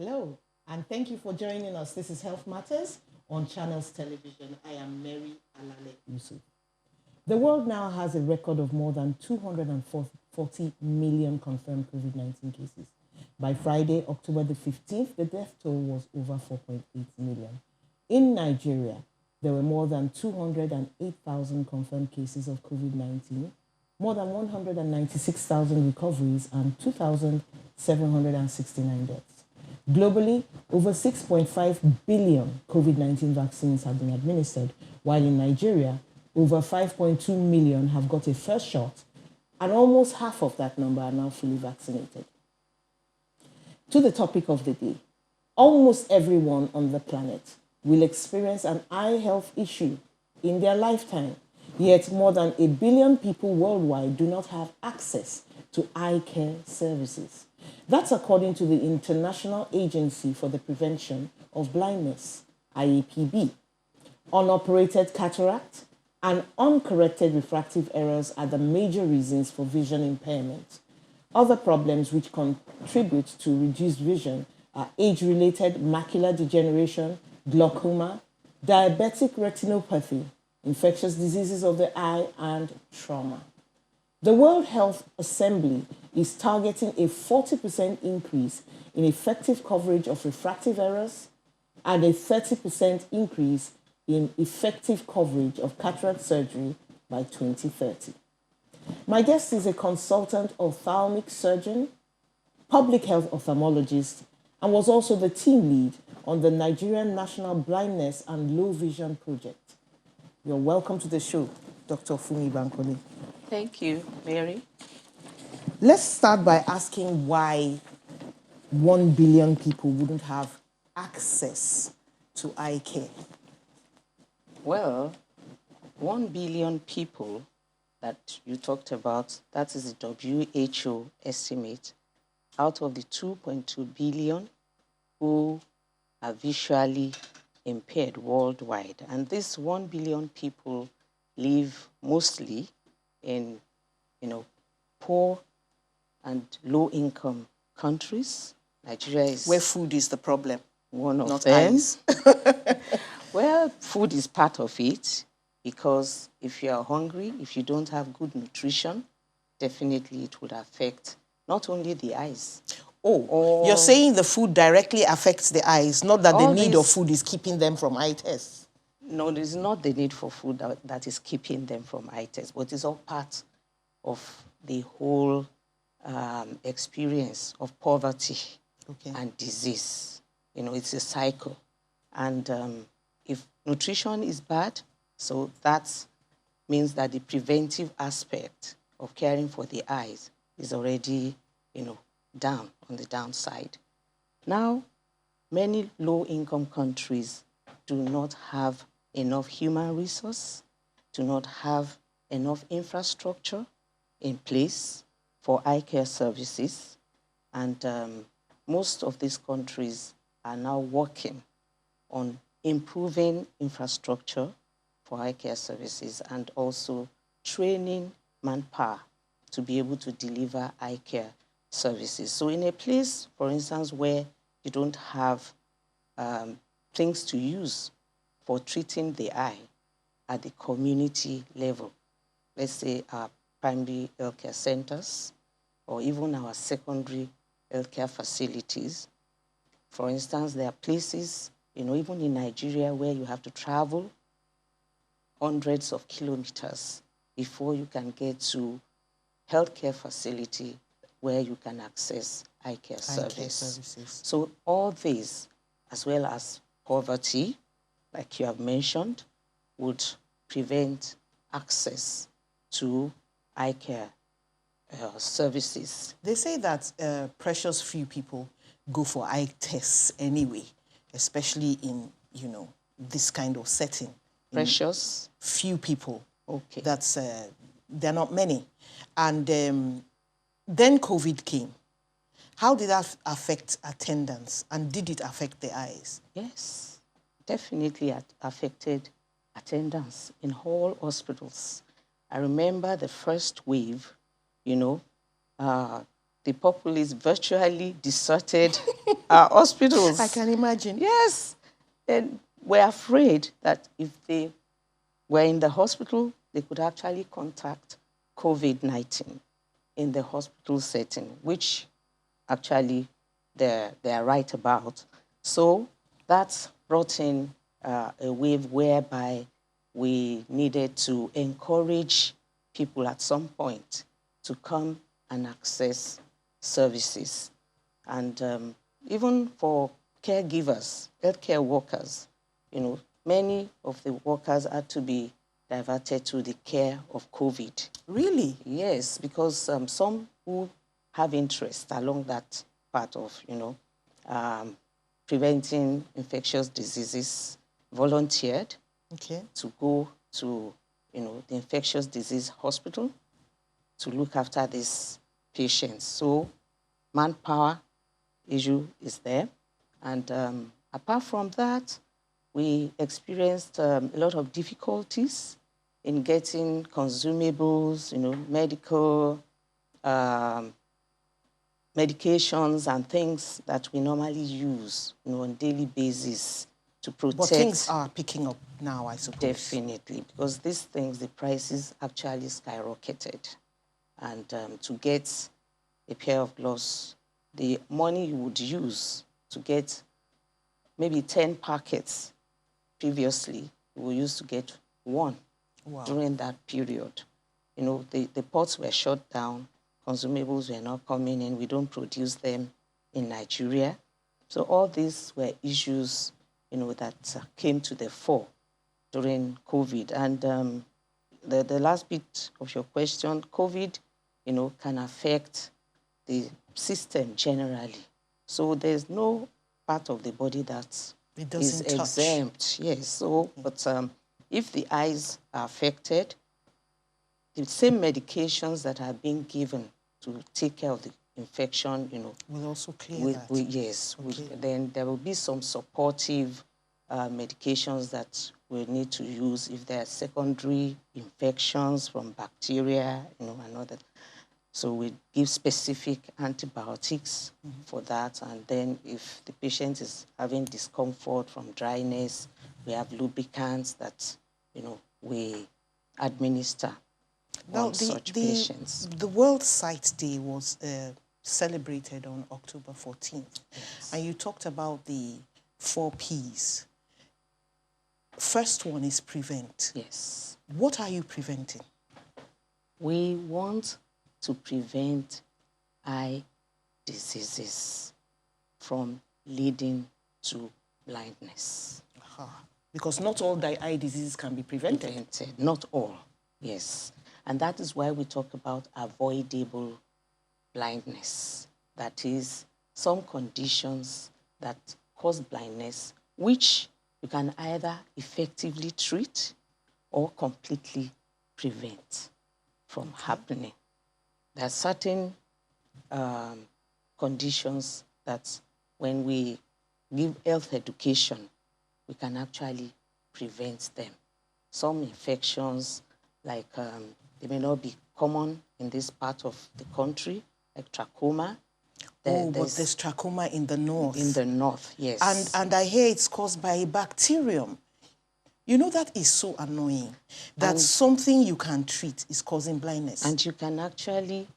Hello, and thank you for joining us. This is Health Matters on Channels Television. I am Mary Alale Yusuf. The world now has a record of more than 240 million confirmed COVID 19 cases. By Friday, October the 15th, the death toll was over 4.8 million. In Nigeria, there were more than 208,000 confirmed cases of COVID 19, more than 196,000 recoveries, and 2,769 deaths. Globally, over 6.5 billion COVID 19 vaccines have been administered, while in Nigeria, over 5.2 million have got a first shot, and almost half of that number are now fully vaccinated. To the topic of the day, almost everyone on the planet will experience an eye health issue in their lifetime, yet more than a billion people worldwide do not have access to eye care services. That's according to the International Agency for the Prevention of Blindness, IAPB. Unoperated cataract and uncorrected refractive errors are the major reasons for vision impairment. Other problems which contribute to reduced vision are age-related macular degeneration, glaucoma, diabetic retinopathy, infectious diseases of the eye, and trauma. The World Health Assembly is targeting a 40% increase in effective coverage of refractive errors and a 30% increase in effective coverage of cataract surgery by 2030. My guest is a consultant ophthalmic surgeon, public health ophthalmologist, and was also the team lead on the Nigerian National Blindness and Low Vision Project. You're welcome to the show, Dr. Fumi Bankole. Thank you, Mary. Let's start by asking why 1 billion people wouldn't have access to eye care. Well, 1 billion people that you talked about, that is the WHO estimate, out of the 2.2 billion who are visually impaired worldwide. And these 1 billion people live mostly in, poor and low-income countries. Nigeria is Where food is the problem, one of not them. eyes. Well, food is part of it because if you are hungry, if you don't have good nutrition, definitely it would affect not only the eyes. You're saying the food directly affects the eyes, not that the All need of this- food is keeping them from eye tests. No, it is not the need for food that is keeping them from eye tests, but it's all part of the whole experience of poverty and disease. It's a cycle. And if nutrition is bad, so that means that the preventive aspect of caring for the eyes is already, down on the downside. Now, many low-income countries do not have enough human resource, do not have enough infrastructure in place for eye care services. And most of these countries are now working on improving infrastructure for eye care services and also training manpower to be able to deliver eye care services. So in a place, for instance, where you don't have things to use for treating the eye at the community level, let's say our primary healthcare centers or even our secondary healthcare facilities. For instance, there are places, even in Nigeria where you have to travel hundreds of kilometers before you can get to healthcare facility where you can access eye care services. So all these, as well as poverty, like you have mentioned, would prevent access to eye care services. They say that precious few people go for eye tests anyway, especially in, this kind of setting. Precious? Few people. Okay. They're not many. And then COVID came. How did that affect attendance, and did it affect the eyes? Yes, definitely affected attendance in all hospitals. I remember the first wave, the populace virtually deserted our hospitals. I can imagine. Yes. And we're afraid that if they were in the hospital, they could actually contact COVID-19 in the hospital setting, which actually they're right about. So that's brought in a wave whereby we needed to encourage people at some point to come and access services. And even for caregivers, healthcare workers, many of the workers had to be diverted to the care of COVID. Really? Yes, because some who have interest along that part of, preventing infectious diseases volunteered to go to, the infectious disease hospital to look after these patients. So manpower issue is there. And apart from that, we experienced a lot of difficulties in getting consumables, medical medications and things that we normally use, on a daily basis to protect. But things are picking up now, I suppose. Definitely, because these things, the prices actually skyrocketed. And to get a pair of gloves, the money you would use to get maybe 10 packets previously, we used to get one. Wow. During that period. The ports were shut down, consumables were not coming in, we don't produce them in Nigeria. So all these were issues, that came to the fore during COVID. And the last bit of your question, COVID, can affect the system generally. So there's no part of the body that is exempt. Yes. So, but if the eyes are affected, the same medications that are being given to take care of the infection, will also clear that. Yes. Okay. Then there will be some supportive medications that we'll need to use if there are secondary infections from bacteria, and all that. So we give specific antibiotics for that. And then if the patient is having discomfort from dryness, we have lubricants that, we administer on such patients. The World Sight Day was celebrated on October 14th. Yes. And you talked about the 4 Ps. First one is prevent. Yes. What are you preventing? We want to prevent eye diseases from leading to blindness. Because not all eye diseases can be prevented. Not all, yes. And that is why we talk about avoidable blindness. That is, some conditions that cause blindness, which you can either effectively treat or completely prevent from happening. There are certain conditions that when we give health education, we can actually prevent them. Some infections, like they may not be common in this part of the country, like trachoma. But there's trachoma in the north. In the north, yes. And I hear it's caused by a bacterium. That is so annoying, that something you can treat is causing blindness. And you can actually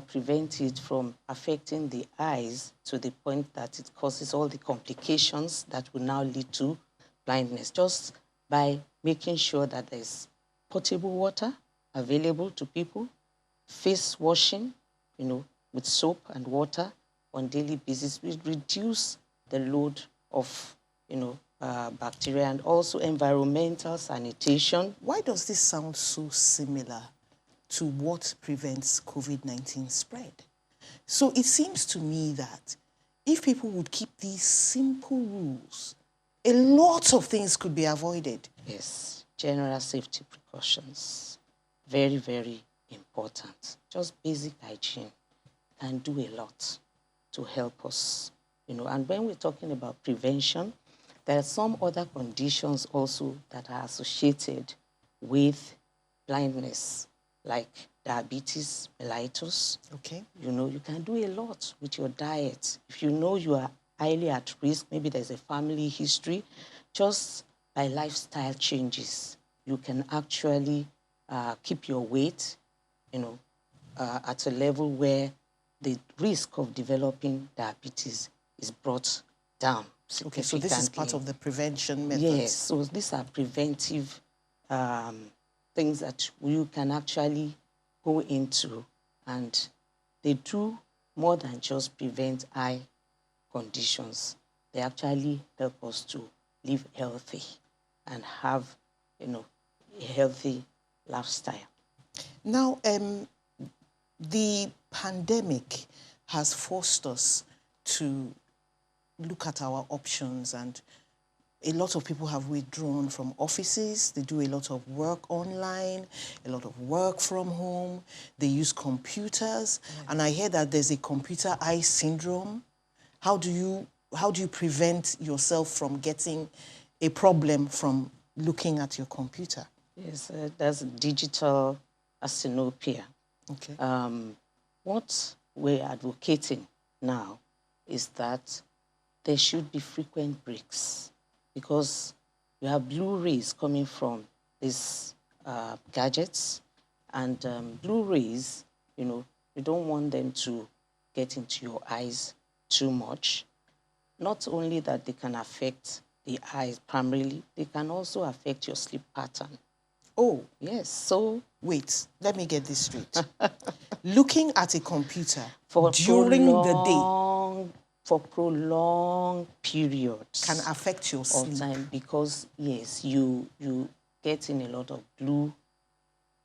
prevent it from affecting the eyes to the point that it causes all the complications that will now lead to blindness, just by making sure that there's potable water available to people, face washing, with soap and water on daily basis will reduce the load of, bacteria, and also environmental sanitation. Why does this sound so similar to what prevents COVID-19 spread? So it seems to me that if people would keep these simple rules, a lot of things could be avoided. Yes, general safety precautions, very, very important. Just basic hygiene can do a lot to help us, And when we're talking about prevention, there are some other conditions also that are associated with blindness, like diabetes mellitus. Okay. You know, you can do a lot with your diet. If you know you are highly at risk, maybe there's a family history, just by lifestyle changes, you can actually keep your weight, you know, at a level where the risk of developing diabetes is brought down. Okay, so this is part of the prevention methods. Yes, so these are preventive things that you can actually go into, and they do more than just prevent eye conditions. They actually help us to live healthy and have, you know, a healthy lifestyle. Now, the pandemic has forced us to look at our options, and a lot of people have withdrawn from offices. They do a lot of work online, a lot of work from home. They use computers. And I hear that there's a computer eye syndrome. How do you prevent yourself from getting a problem from looking at your computer? Yes, that's digital asinopia. Okay. What we're advocating now is that there should be frequent breaks, because you have blue rays coming from these gadgets, and blue rays, you know, you don't want them to get into your eyes too much. Not only that they can affect the eyes primarily, they can also affect your sleep pattern. Oh, yes. So wait, let me get this straight. Looking at a computer for during the day for prolonged periods can affect your sleep. Time, because yes, you get in a lot of blue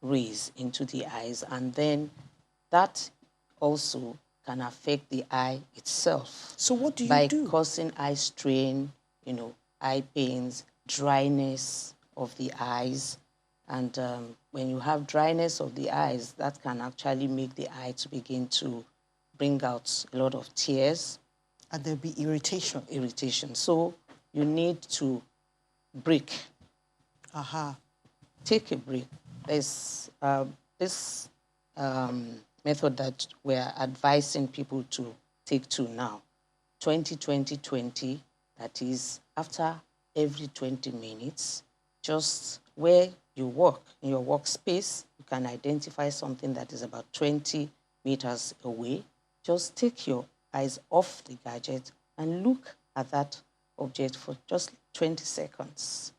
rays into the eyes, and then that also can affect the eye itself. So what do you by do? By causing eye strain, you know, eye pains, dryness of the eyes. And when you have dryness of the eyes, that can actually make the eye to begin to bring out a lot of tears. And there'll be irritation. Irritation. So you need to break. Aha. Take a break. There's this method that we're advising people to take to now. 20-20-20, that is after every 20 minutes, just where you work, in your workspace, you can identify something that is about 20 meters away. Just take your eyes off the gadget and look at that object for just 20 seconds.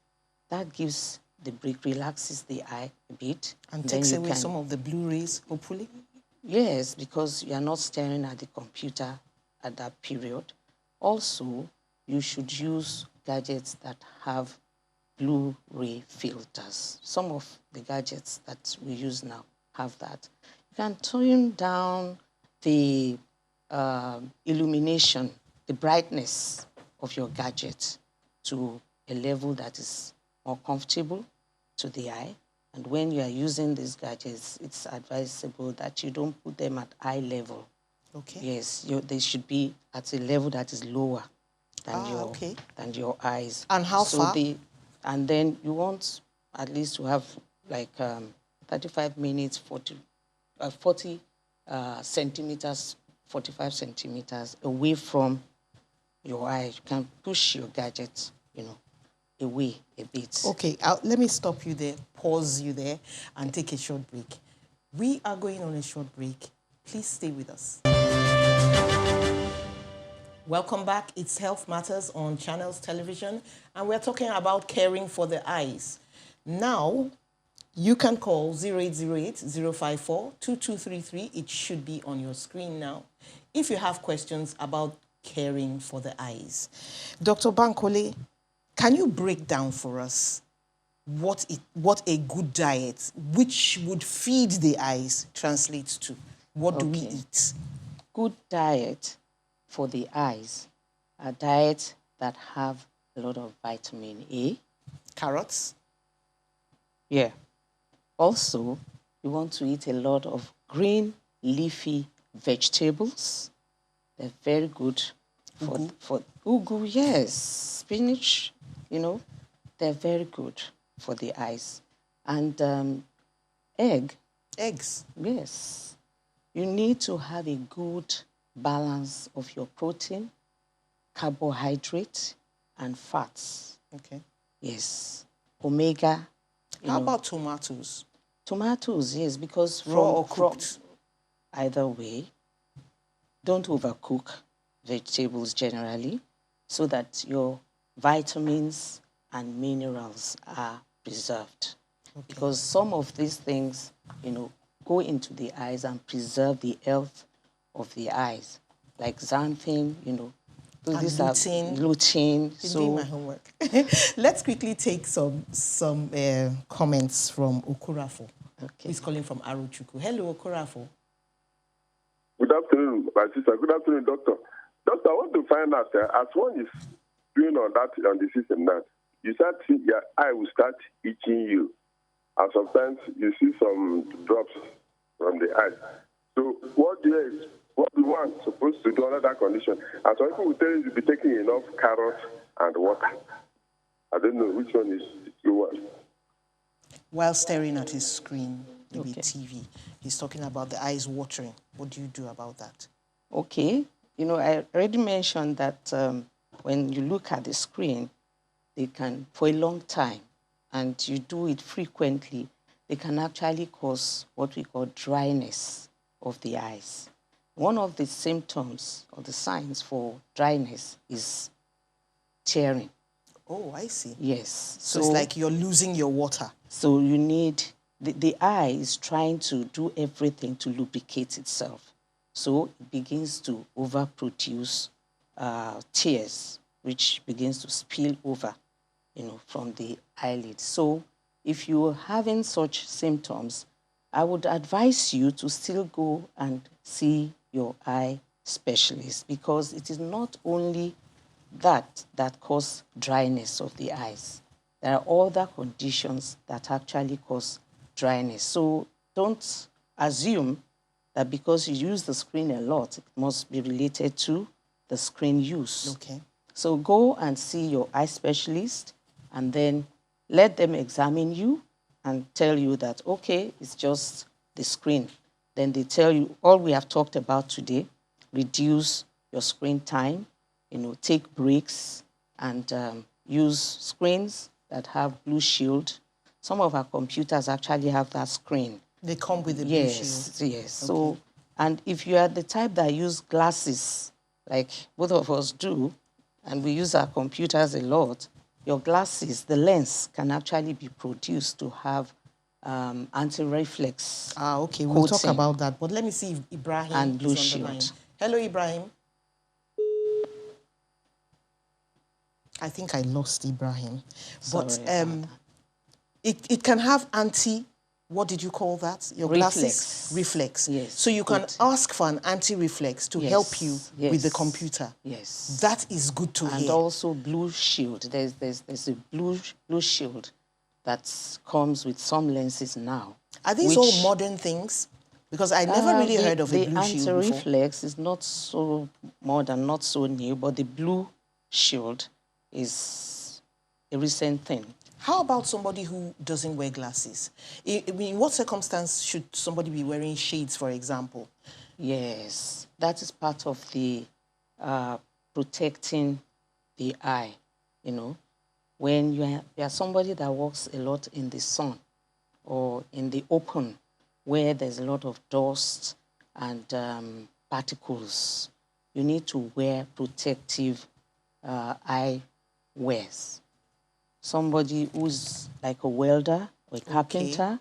That gives the break, relaxes the eye a bit. And takes away some of the blue rays, hopefully? Yes, because you are not staring at the computer at that period. Also, you should use gadgets that have blue ray filters. Some of the gadgets that we use now have that. You can tone down the illumination, the brightness of your gadget to a level that is more comfortable to the eye. And when you are using these gadgets, it's advisable that you don't put them at eye level. Okay. Yes, they should be at a level that is lower than than your eyes. And how far? And then you want at least to have like 35 minutes, 40 centimeters, 45 centimeters away from your eye. You can push your gadget, you know, away a bit. Okay, let me stop you there, pause you there, and take a short break. We are going on a short break. Please stay with us. Welcome back. It's Health Matters on Channels Television, and we're talking about caring for the eyes. Now, you can call 0808-054-2233. It should be on your screen now if you have questions about caring for the eyes. Dr. Bankole, can you break down for us what a good diet, which would feed the eyes, translates to? What do we eat? Good diet for the eyes are diets that have a lot of vitamin A. Carrots? Yeah. Also, you want to eat a lot of green leafy vegetables. They're very good for ugu, yes. Spinach, you know, they're very good for the eyes. And egg Eggs. Yes. You need to have a good balance of your protein, carbohydrate, and fats. Okay. Yes. Omega. How about tomatoes? Tomatoes, yes, because Raw or cooked? Either way, don't overcook vegetables generally so that your vitamins and minerals are preserved. Okay. Because some of these things, go into the eyes and preserve the health of the eyes, like xanthan, these lutein. Are lutein. So doing my homework. Let's quickly take some comments from Okorafo. Okay. He's calling from Arochukwu. Hello, Okorafo. Good afternoon, my sister. Good afternoon, doctor. Doctor, I want to find out, as one is doing on the system now, you start your eye will start itching you, and sometimes you see some drops from the eye. So what one supposed to do under that condition? And some people will tell you to be taking enough carrots and water. I don't know which one is the one. While staring at his screen, maybe TV, he's talking about the eyes watering. What do you do about that? Okay. I already mentioned that when you look at the screen, they can, for a long time, and you do it frequently, they can actually cause what we call dryness of the eyes. One of the symptoms or the signs for dryness is tearing. Oh, I see. Yes. So it's like you're losing your water. So you need, the eye is trying to do everything to lubricate itself. So it begins to overproduce tears, which begins to spill over, from the eyelid. So if you're having such symptoms, I would advise you to still go and see your eye specialist, because it is not only that cause dryness of the eyes. There are other conditions that actually cause dryness. So don't assume that because you use the screen a lot, it must be related to the screen use. Okay. So go and see your eye specialist, and then let them examine you and tell you that, okay, it's just the screen. Then they tell you all we have talked about today: reduce your screen time, take breaks, and use screens that have Blue Shield. Some of our computers actually have that screen. They come with the Blue Shield? Yes. Okay. So, and if you are the type that use glasses, like both of us do, and we use our computers a lot, your glasses, the lens can actually be produced to have anti-reflex. Okay, we'll talk about that. But let me see if Ibrahim and Blue is on the line. Hello, Ibrahim. I think I lost Ibrahim. But it can have what did you call that? Your glasses? Reflex. Yes. So you can ask for an anti-reflex to help you with the computer. Yes. That is good to hear. And also Blue Shield. There's a Blue Shield that comes with some lenses now. Are these all modern things? Because I never really heard of a Blue Shield before. The anti-reflex is not so modern, not so new, but the Blue Shield is a recent thing. How about somebody who doesn't wear glasses? In what circumstance should somebody be wearing shades, for example? Yes, that is part of the protecting the eye, When you are somebody that walks a lot in the sun or in the open, where there's a lot of dust and particles, you need to wear protective eye wears. Somebody who's like a welder or a carpenter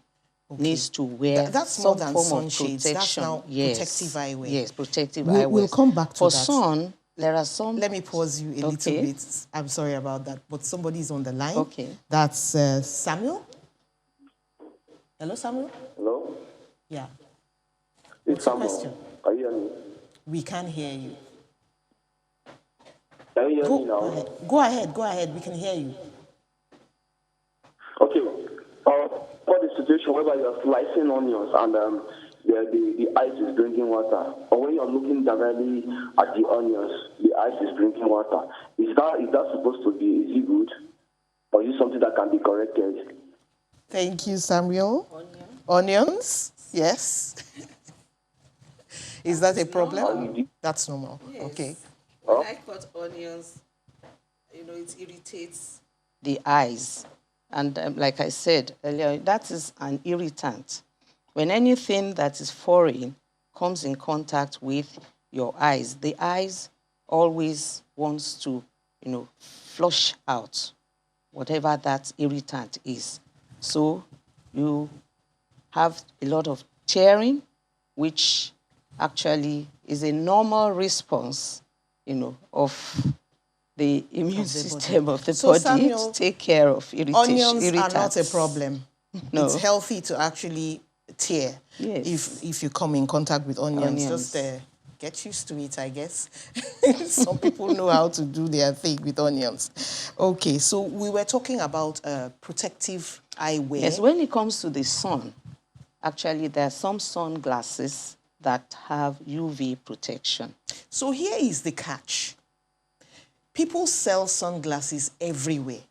needs to wear some form of protection. That's now protective eyewear. Yes, protective eyewear. We'll come back to that. For sun, there are some... Let me pause you a little bit. I'm sorry about that, but somebody is on the line. Okay. That's Samuel. Hello, Samuel? Hello? Yeah. It's Samuel. Question? Are you hearing me? We can hear you. Can you hear me now? Go ahead. We can hear you. Okay. For the situation whereby you are slicing onions and the ice is drinking water, or when you are looking directly at the onions, the ice is drinking water, is that supposed to be, is it good? Or is it something that can be corrected? Thank you, Samuel. Onions? Yes. Is that a problem? normal. That's normal. Yes. Okay. When I cut onions, it irritates the eyes. And like I said earlier, that is an irritant. When anything that is foreign comes in contact with your eyes, the eyes always wants to, flush out whatever that irritant is. So you have a lot of tearing, which actually is a normal response, of the immune system of the So, body Samuel, to take care of onions irritants. are not a problem. No. It's healthy to actually tear Yes. if you come in contact with onions. Just get used to it, I guess. Some people know how to do their thing with onions. Okay, so we were talking about protective eyewear. Yes, when it comes to the sun, actually there are some sunglasses that have UV protection. So here is the catch. People sell sunglasses everywhere,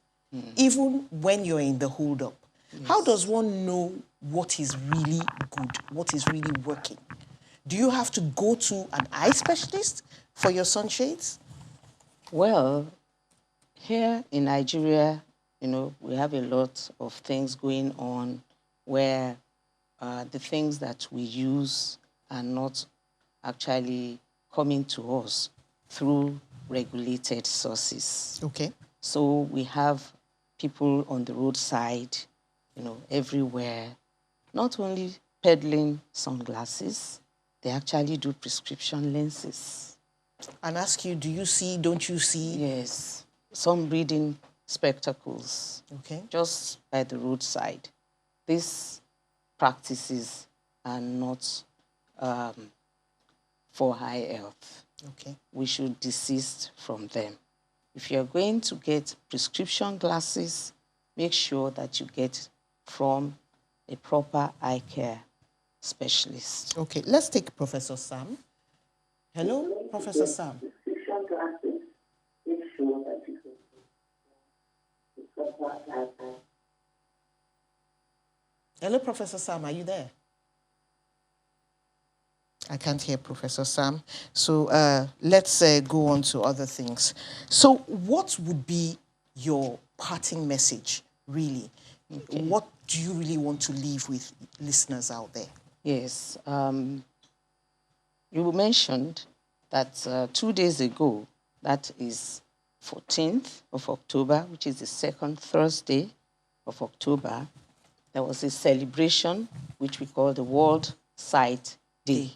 even when you're in the hold-up. Yes. How does one know what is really good, what is really working? Do you have to go to an eye specialist for your sunshades? Well, here in Nigeria, we have a lot of things going on where the things that we use are not actually coming to us through regulated sources. Okay. So we have people on the roadside, everywhere, not only peddling sunglasses, they actually do prescription lenses. And ask you, do you see, don't you see? Yes. Some reading spectacles. Okay. Just by the roadside. These practices are not for high health. Okay. We should desist from them. If you're going to get prescription glasses, make sure that you get from a proper eye care specialist. Okay, let's take Professor Sam. Hello, Professor Sam. Prescription glasses, make sure that you get the proper eye care. Hello, Professor Sam, are you there? I can't hear Professor Sam. So let's go on to other things. So what would be your parting message, really? Okay. What do you really want to leave with listeners out there? Yes. You mentioned that 2 days ago, that is 14th of October, which is the second Thursday of October, there was a celebration which we call the World Sight Day.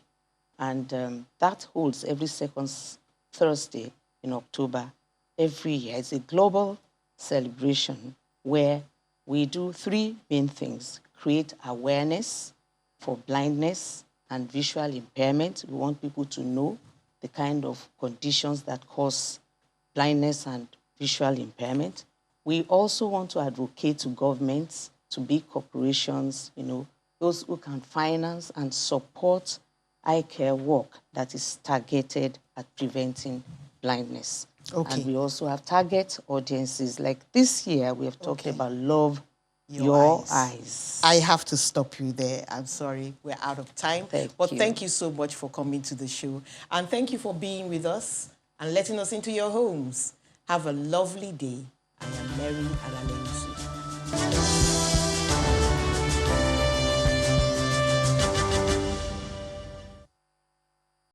And that holds every second Thursday in October every year. It's a global celebration where we do three main things: create awareness for blindness and visual impairment. We want people to know the kind of conditions that cause blindness and visual impairment. We also want to advocate to governments, to big corporations, those who can finance and support eye care work that is targeted at preventing blindness. Okay. And we also have target audiences. Like this year, we have talked about Love Your Eyes. I have to stop you there. I'm sorry, we're out of time. Thank you so much for coming to the show. And thank you for being with us and letting us into your homes. Have a lovely day. I am Mary Alaleusu.